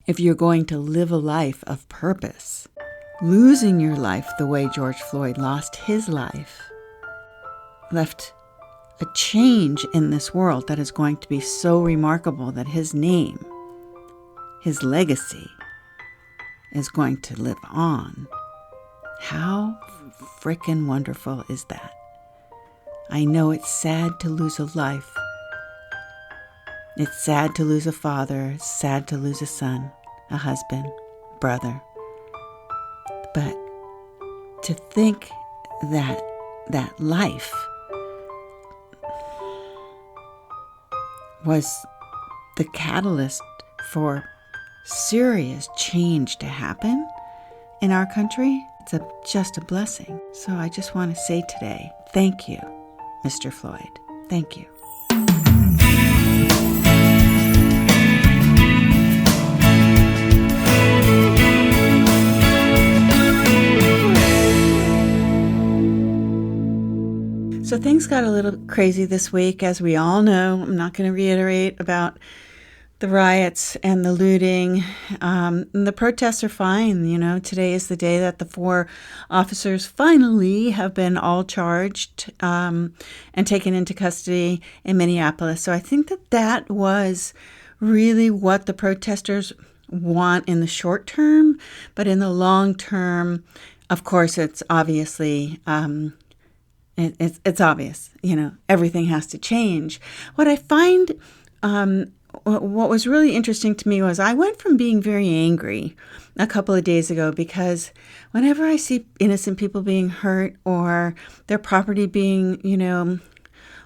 if you're going to live a life of purpose. Losing your life the way George Floyd lost his life left a change in this world that is going to be so remarkable that his name, his legacy, is going to live on. How frickin' wonderful is that? I know it's sad to lose a life. It's sad to lose a father. It's sad to lose a son, a husband, brother. But to think that that life was the catalyst for serious change to happen in our country, it's just a blessing. So I just want to say today, thank you, Mr. Floyd. Thank you. So things got a little crazy this week, as we all know. I'm not going to reiterate about the riots and the looting. And the protests are fine. You know, today is the day that the 4 officers finally have been all charged and taken into custody in Minneapolis. So I think that that was really what the protesters want in the short term. But in the long term, of course, it's obviously... It's obvious, you know, everything has to change. What I find, what was really interesting to me was I went from being very angry a couple of days ago because whenever I see innocent people being hurt or their property being, you know,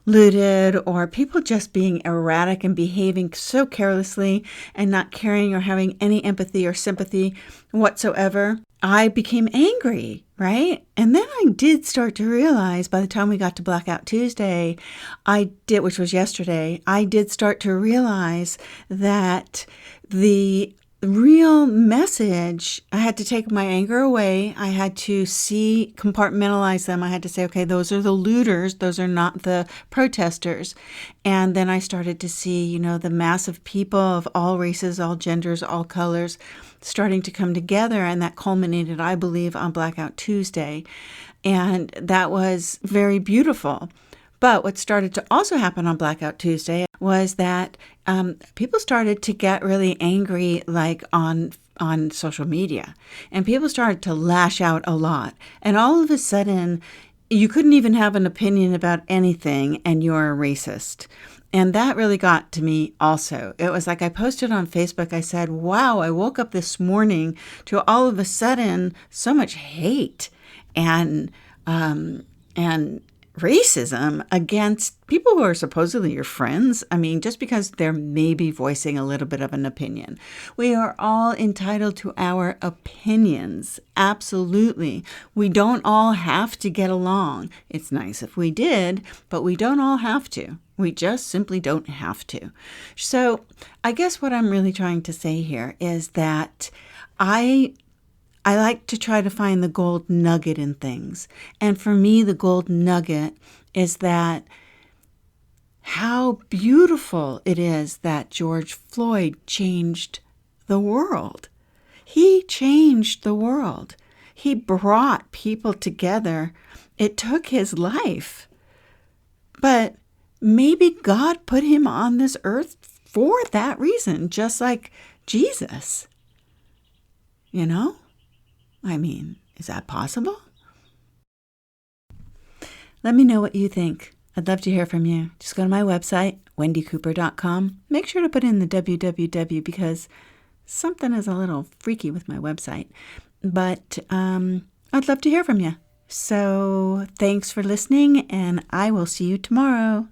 looted, or people just being erratic and behaving so carelessly and not caring or having any empathy or sympathy whatsoever, I became angry, right? And then I did start to realize by the time we got to Blackout Tuesday, which was yesterday, I did start to realize that the real message, I had to take my anger away. I had to compartmentalize them. I had to say, okay, those are the looters. Those are not the protesters. And then I started to see, you know, the mass of people of all races, all genders, all colors starting to come together. And that culminated, I believe, on Blackout Tuesday. And that was very beautiful. But what started to also happen on Blackout Tuesday was that people started to get really angry, like on social media, and people started to lash out a lot. And all of a sudden, you couldn't even have an opinion about anything, and you're a racist. And that really got to me also. It was like I posted on Facebook, I said, wow, I woke up this morning to all of a sudden so much hate and racism against people who are supposedly your friends. I mean, just because they're maybe voicing a little bit of an opinion. We are all entitled to our opinions. Absolutely. We don't all have to get along. It's nice if we did, but we don't all have to. We just simply don't have to. So I guess what I'm really trying to say here is that I like to try to find the gold nugget in things. And for me, the gold nugget is that how beautiful it is that George Floyd changed the world. He changed the world. He brought people together. It took his life. But maybe God put him on this earth for that reason, just like Jesus. You know? I mean, is that possible? Let me know what you think. I'd love to hear from you. Just go to my website, wendycooper.com. Make sure to put in the www because something is a little freaky with my website. But I'd love to hear from you. So thanks for listening, and I will see you tomorrow.